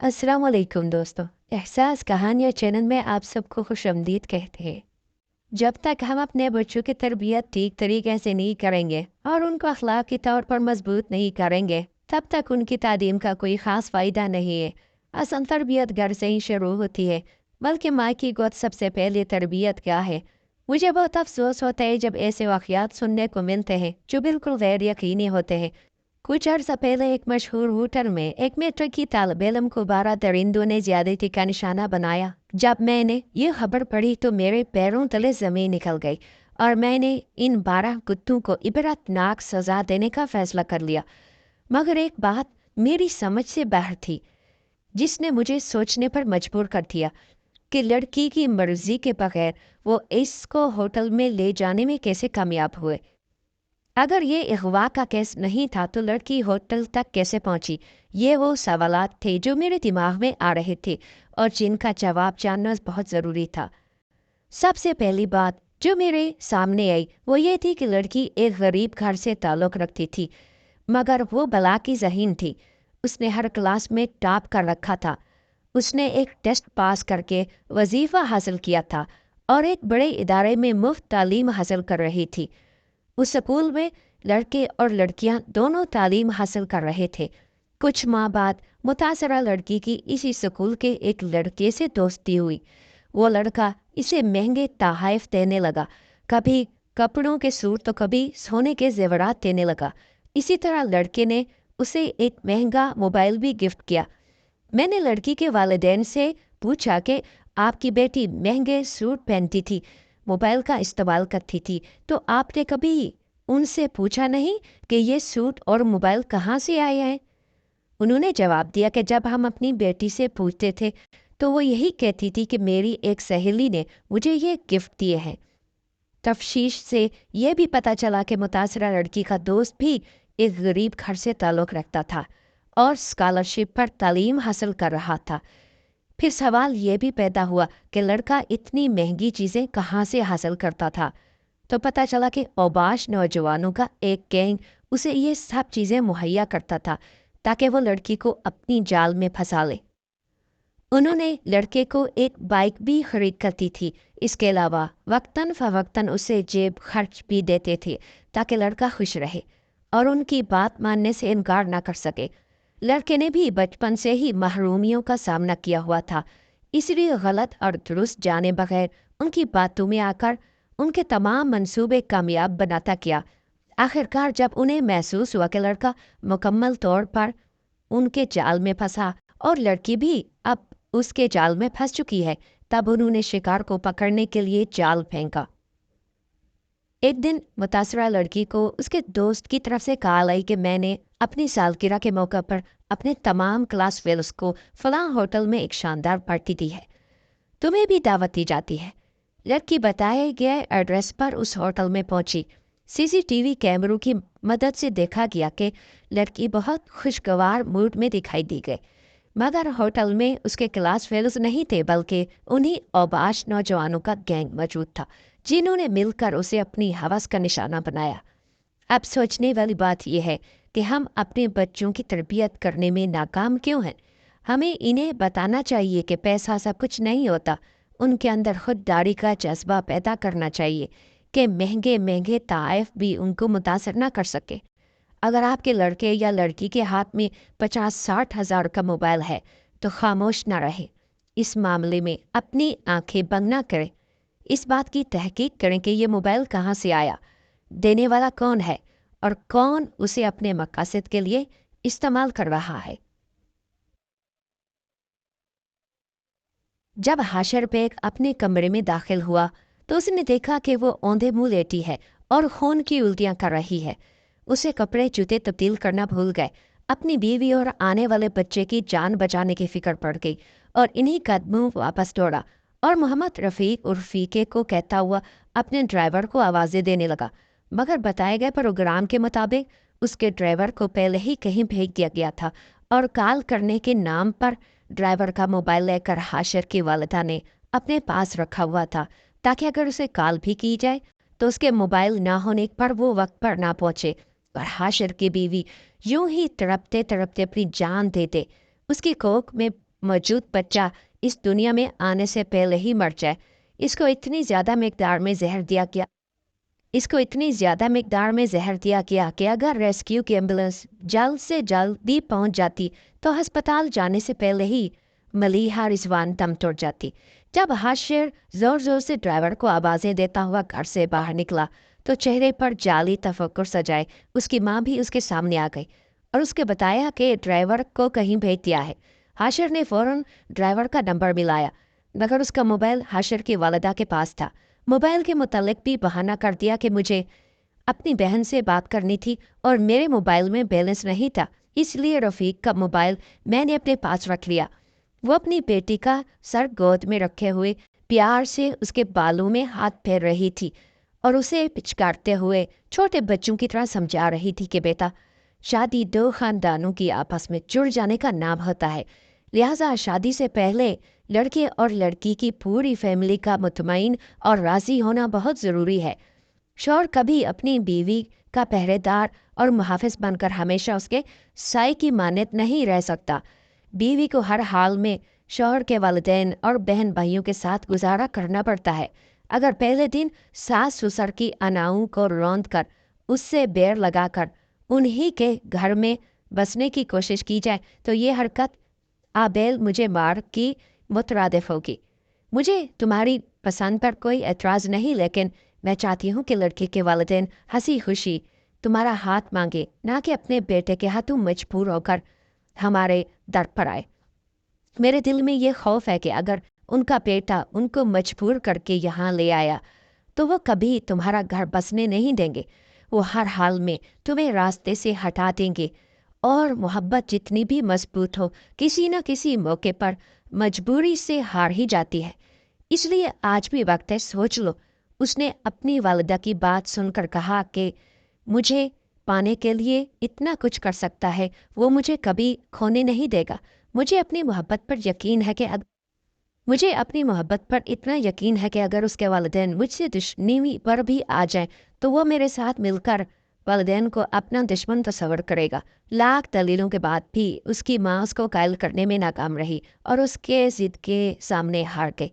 अस्सलाम वालेकुम दोस्तों। एहसास कहानियाँ चैनल में आप सबको खुशामदीद कहते हैं। जब तक हम अपने बच्चों की तरबियत ठीक तरीके से नहीं करेंगे और उनको अखलाक के तौर पर मजबूत नहीं करेंगे, तब तक उनकी तालीम का कोई ख़ास फ़ायदा नहीं है। असल तरबियत घर से ही शुरू होती है, बल्कि माँ की गोद सबसे पहले तरबियत क्या है। मुझे बहुत अफसोस होता है जब ऐसे वाक़यात सुनने को मिलते हैं जो बिल्कुल गैर यकीनी होते हैं। कुछ अर्सा पहले एक मशहूर होटल में एक मेट्रिक की तालब इलम को 12 दरिंदों ने ज्यादती का निशाना बनाया। जब मैंने ये खबर पढ़ी तो मेरे पैरों तले जमीन निकल गई और मैंने इन 12 कुत्तों को इबरतनाक सजा देने का फैसला कर लिया। मगर एक बात मेरी समझ से बाहर थी, जिसने मुझे सोचने पर मजबूर कर दिया कि लड़की की मर्जी के बगैर वो इसको होटल में ले जाने में कैसे कामयाब हुए। अगर ये अगवा का केस नहीं था तो लड़की होटल तक कैसे पहुंची? ये वो सवालात थे जो मेरे दिमाग में आ रहे थे और जिनका जवाब जानना बहुत ज़रूरी था। सबसे पहली बात जो मेरे सामने आई वो ये थी कि लड़की एक गरीब घर से ताल्लुक़ रखती थी, मगर वो बला की ज़हीन थी। उसने हर क्लास में टॉप कर रखा था। उसने एक टेस्ट पास करके वजीफ़ा हासिल किया था और एक बड़े इदारे में मुफ्त तालीम हासिल कर रही थी। उस स्कूल में लड़के और लड़कियां दोनों तालीम हासिल कर रहे थे। कुछ माह बाद मुतासरा लड़की की इसी स्कूल के एक लड़के से दोस्ती हुई। वो लड़का इसे महंगे तोहफ़े देने लगा, कभी कपड़ों के सूट तो कभी सोने के जेवरात देने लगा। इसी तरह लड़के ने उसे एक महंगा मोबाइल भी गिफ्ट किया। मैंने लड़की के वालिदैन से पूछा कि आपकी बेटी महंगे सूट पहनती थी, मोबाइल का इस्तेमाल करती थी, तो आपने कभी उनसे पूछा नहीं कि ये सूट और मोबाइल कहाँ से आए हैं? उन्होंने जवाब दिया कि जब हम अपनी बेटी से पूछते थे तो वो यही कहती थी कि मेरी एक सहेली ने मुझे ये गिफ्ट दिए हैं। तफ्तीश से ये भी पता चला कि मुतासरा लड़की का दोस्त भी एक गरीब घर से ताल्लुक़ रखता था और स्कॉलरशिप पर तालीम हासिल कर रहा था। फिर सवाल ये भी पैदा हुआ कि लड़का इतनी महंगी चीज़ें कहाँ से हासिल करता था। तो पता चला कि औबाश नौजवानों का एक गैंग उसे ये सब चीज़ें मुहैया करता था ताकि वो लड़की को अपनी जाल में फंसा ले। उन्होंने लड़के को एक बाइक भी खरीद करती थी। इसके अलावा वक्तन फ़वक्तन उसे जेब खर्च भी देते थे ताकि लड़का खुश रहे और उनकी बात मानने से इनकार ना कर सके। लड़के ने भी बचपन से ही महरूमियों का सामना किया हुआ था, इसलिए गलत और दुरुस्त जाने बगैर उनकी बातों में आकर उनके तमाम मंसूबे कामयाब बनाता किया। आखिरकार जब उन्हें महसूस हुआ कि लड़का मुकम्मल तौर पर उनके जाल में फंसा और लड़की भी अब उसके जाल में फंस चुकी है, तब उन्होंने शिकार को पकड़ने के लिए जाल फेंका। एक दिन मुतासरा लड़की को उसके दोस्त की तरफ से कॉल आई कि मैंने अपनी सालगिरह के मौके पर अपने तमाम क्लास फेलोज को फलां होटल में एक शानदार पार्टी दी है, तुम्हें भी दावत दी जाती है। लड़की बताए गए एड्रेस पर उस होटल में पहुंची। सीसीटीवी कैमरों की मदद से देखा गया कि लड़की बहुत खुशगवार मूड में दिखाई दी गई, मगर होटल में उसके क्लास फेलोज नहीं थे, बल्कि उन्हीं औबाश नौजवानों का गैंग मौजूद था जिन्होंने मिलकर उसे अपनी हवस का निशाना बनाया। अब सोचने वाली बात यह है कि हम अपने बच्चों की तरबियत करने में नाकाम क्यों हैं। हमें इन्हें बताना चाहिए कि पैसा सब कुछ नहीं होता। उनके अंदर खुददारी का जज्बा पैदा करना चाहिए कि महंगे महंगे तोहफ़े भी उनको मुतासर ना कर सके। अगर आपके लड़के या लड़की के हाथ में 50-60 हज़ार का मोबाइल है तो खामोश ना रहे। इस मामले में अपनी आंखें बंद ना करें। इस बात की तहकीक करें कि ये मोबाइल कहाँ से आया, देने वाला कौन है और कौन उसे अपने मकसद के लिए इस्तेमाल कर रहा है। जब हाशर बेग अपने कमरे में दाखिल हुआ तो उसने देखा कि वो औंधे मुंह लेटी है और खून की उल्टियां कर रही है। उसे कपड़े जूते तब्दील करना भूल गए। अपनी बीवी और आने वाले बच्चे की जान बचाने की फिक्र पड़ गई और इन्हीं कदमों वापस दौड़ा और मोहम्मद रफ़ीक उर्फीके को कहता हुआ अपने ड्राइवर को आवाज़ें देने लगा। मगर बताए गए प्रोग्राम के मुताबिक उसके ड्राइवर को पहले ही कहीं भेज दिया गया था और कॉल करने के नाम पर ड्राइवर का मोबाइल लेकर हाशर की वालिदा ने अपने पास रखा हुआ था ताकि अगर उसे कॉल भी की जाए तो उसके मोबाइल ना होने पर वो वक्त पर ना पहुंचे। और हाशर की बीवी यूं ही तड़पते तड़पते अपनी जान देते उसकी कोख में मौजूद बच्चा इस दुनिया में आने से पहले ही मर जाए। इसको इतनी ज़्यादा मिकदार में जहर दिया गया कि अगर रेस्क्यू की एम्बुलेंस जल्द से जल्दी पहुंच जाती तो अस्पताल जाने से पहले ही मलीहा रिजवान दम तोड़ जाती। जब हाशिर जोर जोर से ड्राइवर को आवाज़ें देता हुआ घर से बाहर निकला तो चेहरे पर जाली तफक्कुर सजाए उसकी माँ भी उसके सामने आ गई और उसके बताया कि ड्राइवर को कहीं भेज दिया है। हाशिर ने फ़ौरन ड्राइवर का नंबर मिलाया, मगर उसका मोबाइल हाशिर की वालिदा के पास था। मोबाइल के मुतालिक भी बहाना कर दिया कि मुझे अपनी बहन से बात करनी थी और मेरे मोबाइल में बैलेंस नहीं था, इसलिए रफ़ीक का मोबाइल मैंने अपने पास रख लिया। वो अपनी बेटी का सर गोद में रखे हुए प्यार से उसके बालों में हाथ फेर रही थी और उसे पिचकारते हुए छोटे बच्चों की तरह समझा रही थी कि बेटा, शादी दो खानदानों की आपस में जुड़ जाने का नाम होता है, लिहाजा शादी से पहले लड़के और लड़की की पूरी फैमिली का मुतमईन और राज़ी होना बहुत ज़रूरी है। शौहर कभी अपनी बीवी का पहरेदार और मुहाफ़िज़ बनकर हमेशा उसके साए की मानद नहीं रह सकता। बीवी को हर हाल में शौहर के वालिदैन और बहन भाइयों के साथ गुजारा करना पड़ता है। अगर पहले दिन सास ससुर की अनाओं को रौंद कर उससे बैर लगाकर उन्हीं के घर में बसने की कोशिश की जाए तो ये हरकत आबेल मुझे मार की मुतरादिफ होगी। मुझे तुम्हारी पसंद पर कोई एतराज़ नहीं, लेकिन मैं चाहती हूँ कि लड़के के वालिदैन हंसी खुशी तुम्हारा हाथ मांगे, ना कि अपने बेटे के हाथों मजबूर होकर हमारे दर पर आए। मेरे दिल में ये खौफ है कि अगर उनका बेटा उनको मजबूर करके यहाँ ले आया तो वो कभी तुम्हारा घर बसने नहीं देंगे। वो हर हाल में तुम्हें रास्ते से हटा देंगे और मोहब्बत जितनी भी मजबूत हो किसी न किसी मौके पर मजबूरी से हार ही जाती है। इसलिए आज भी वक्त है, सोच लो। उसने अपनी वालिदा की बात सुनकर कहा कि मुझे पाने के लिए इतना कुछ कर सकता है, वो मुझे कभी खोने नहीं देगा। मुझे अपनी मोहब्बत पर इतना यकीन है कि अगर उसके वालिदैन मुझसे दुश्मनी पर भी आ जाएं तो वो मेरे साथ मिलकर वालिदैन को अपना दुश्मन तस्वर करेगा। लाख दलीलों के बाद भी उसकी माँ उसको कायल करने में नाकाम रही और उसके जिद के सामने हार गई।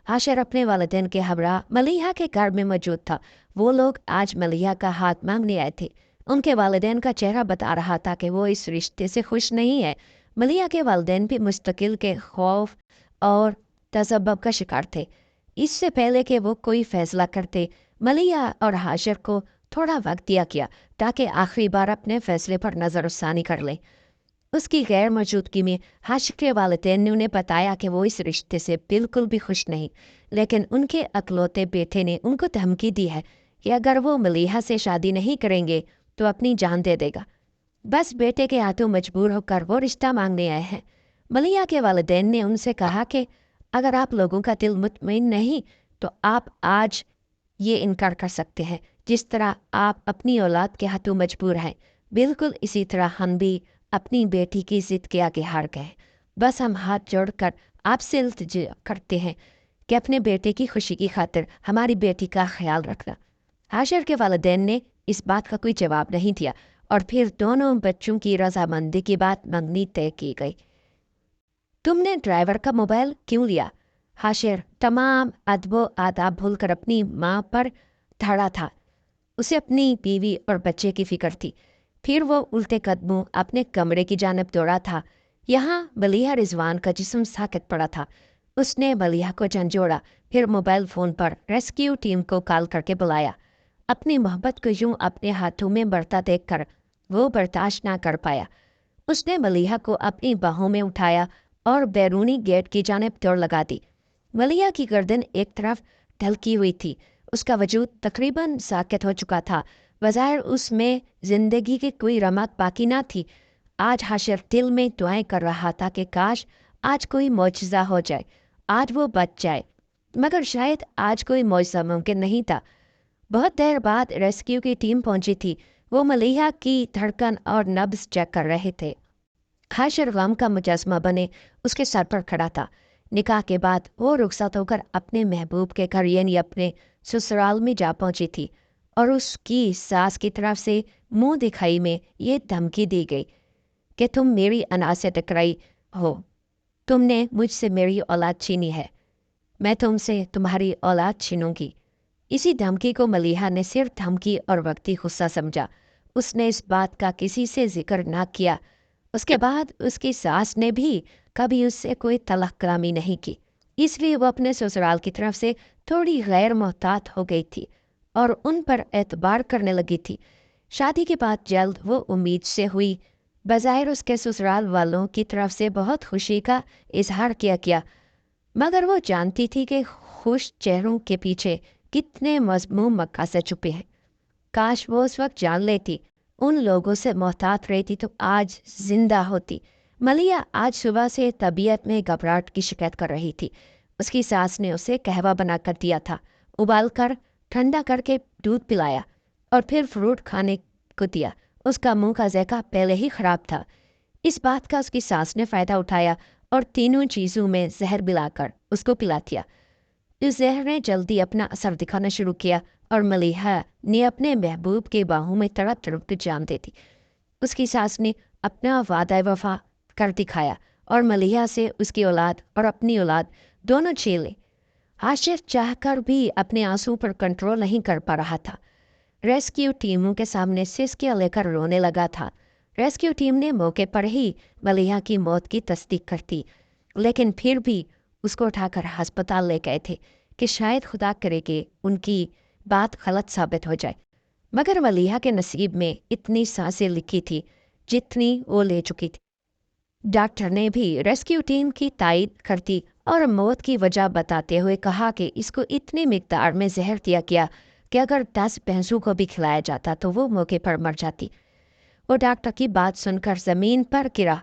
हाशिर अपने वालिदैन के हमरा मलीहा के घर में मौजूद था। वो लोग आज मलीहा का हाथ मांगने आए थे। उनके वालिदैन का चेहरा बता रहा था कि वो इस रिश्ते से खुश नहीं है। मलीहा के वालिदैन भी मुस्तकिल के खौफ और तसब्बुब का शिकार थे। इससे पहले कि वो कोई फैसला करते, मलीहा और हाशिर को थोड़ा वक्त दिया गया ताकि आखिरी बार अपने फैसले पर नज़रसानी कर लें। उसकी गैर मौजूदगी में हाशिर के वालिदैन ने उन्हें बताया कि वो इस रिश्ते से बिल्कुल भी खुश नहीं, लेकिन उनके अकलौते बेटे ने उनको धमकी दी है कि अगर वो मलीहा से शादी नहीं करेंगे तो अपनी जान दे देगा। बस बेटे के हाथों मजबूर होकर वो रिश्ता मांगने आए हैं। मलीहा के वालिदैन ने उनसे कहा कि अगर आप लोगों का दिल मुतमईन नहीं तो आप आज ये इनकार कर सकते हैं। जिस तरह आप अपनी औलाद के हाथों मजबूर हैं, बिल्कुल इसी तरह हम भी अपनी बेटी की जिद के आगे हार गए। बस हम हाथ जोड़कर आपसे इल्तिजा करते हैं कि अपने बेटे की खुशी की खातिर हमारी बेटी का ख्याल रखना। हाशिर के वालिदैन ने इस बात का कोई जवाब नहीं दिया और फिर दोनों बच्चों की रजामंदी की बात मंगनी तय की गई। तुमने ड्राइवर का मोबाइल क्यों लिया? हाशिर तमाम अदबो आदाब भूलकर अपनी माँ पर धड़ा था। उसे अपनी बीवी और बच्चे की फिक्र थी। फिर वो उल्टे कदमों अपने कमरे की जानब दौड़ा था। यहाँ मलीहा रिजवान का जिस्म साकत पड़ा था। उसने मलीहा को झंझोड़ा, फिर मोबाइल फ़ोन पर रेस्क्यू टीम को कॉल करके बुलाया। अपनी मोहब्बत को यूं अपने हाथों में बढ़ता देखकर वो बर्दाश्त ना कर पाया। उसने मलीहा को अपनी बाहों में उठाया और बैरूनी गेट की जानिब दौड़ लगा दी। मलीहा की गर्दन एक तरफ ढलकी हुई थी। उसका वजूद तकरीबन साकित हो चुका था। बज़ाहिर उसमें जिंदगी की कोई रमक बाकी ना थी। आज हाशिर दिल में दुआएं कर रहा था कि काश आज कोई मौजज़ा हो जाए, आज वो बच जाए। मगर शायद आज कोई मौजज़ा मुमकिन नहीं था। बहुत देर बाद रेस्क्यू की टीम पहुंची थी। वो मलीहा की धड़कन और नब्ज़ चेक कर रहे थे। हाशिर गम का मुजस्मा बने उसके सर पर खड़ा था। निकाह के बाद वो रुखसत होकर अपने महबूब के घर यानी अपने ससुराल में जा पहुंची थी और उसकी सास की तरफ से मुंह दिखाई में ये धमकी दी गई कि तुम मेरी अना से टकराई हो تم نے مجھ سے میری اولاد چھینی ہے، میں تم سے تمہاری اولاد چھینوں گی۔ اسی دھمکی کو ملیحہ نے صرف دھمکی اور وقتی غصہ سمجھا۔ اس نے اس بات کا کسی سے ذکر نہ کیا۔ اس کے بعد اس کی ساس نے بھی کبھی اس سے کوئی طلاق کلامی نہیں کی، اس لیے وہ اپنے سسرال کی طرف سے تھوڑی غیر محتاط ہو گئی تھی اور ان پر اعتبار کرنے لگی تھی۔ شادی کے بعد جلد وہ امید سے ہوئی۔ بظاہر اس کے سسرال والوں کی طرف سے بہت خوشی کا اظہار کیا مگر وہ جانتی تھی کہ خوش چہروں کے پیچھے کتنے مذموم مقاصد چھپے ہیں۔ کاش وہ اس وقت جان لیتی، ان لوگوں سے محتاط رہتی تو آج زندہ ہوتی۔ ملیحہ آج صبح سے طبیعت میں گھبراہٹ کی شکایت کر رہی تھی۔ اس کی ساس نے اسے قہوہ بنا کر دیا تھا، ابال کر ٹھنڈا کر کے دودھ پلایا اور پھر فروٹ کھانے کو دیا۔ اس کا منہ کا ذائقہ پہلے ہی خراب تھا۔ اس بات کا اس کی ساس نے فائدہ اٹھایا اور تینوں چیزوں میں زہر ملا کر اس کو پلا دیا۔ اس زہر نے جلدی اپنا اثر دکھانا شروع کیا اور ملیحہ نے اپنے محبوب کے باہوں میں تڑپ تڑپ جان دے دی۔ اس کی ساس نے اپنا وعدہ وفا کر دکھایا اور ملیحہ سے اس کی اولاد اور اپنی اولاد دونوں چھین لے۔ حاشر چاہ کر بھی اپنے آنسو پر کنٹرول نہیں کر پا رہا تھا۔ ریسکیو ٹیموں کے سامنے سسکیاں لے کر رونے لگا تھا۔ ریسکیو ٹیم نے موقع پر ہی ملیحہ کی موت کی تصدیق کر دی، لیکن پھر بھی اس کو اٹھا کر ہسپتال لے گئے تھے کہ شاید خدا کرے کہ ان کی بات غلط ثابت ہو جائے۔ مگر ملیحہ کے نصیب میں اتنی سانسیں لکھی تھی جتنی وہ لے چکی تھی۔ ڈاکٹر نے بھی ریسکیو ٹیم کی تائید کر دی اور موت کی وجہ بتاتے ہوئے کہا کہ اس کو اتنی مقدار میں زہر دیا گیا کہ اگر 10 بھینسوں کو بھی کھلایا جاتا تو وہ موقع پر مر جاتی۔ وہ ڈاکٹر کی بات سن کر زمین پر گرا۔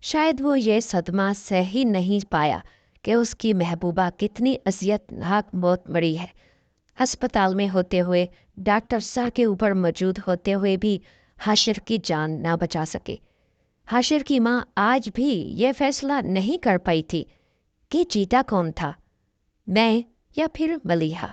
شاید وہ یہ صدمہ سہ ہی نہیں پایا کہ اس کی محبوبہ کتنی اذیت ناک موت مری ہے۔ ہسپتال میں ہوتے ہوئے ڈاکٹر سر کے اوپر موجود ہوتے ہوئے بھی حاشر کی جان نہ بچا سکے۔ حاشر کی ماں آج بھی یہ فیصلہ نہیں کر پائی تھی کہ جیتا کون تھا، میں یا پھر ملیحہ۔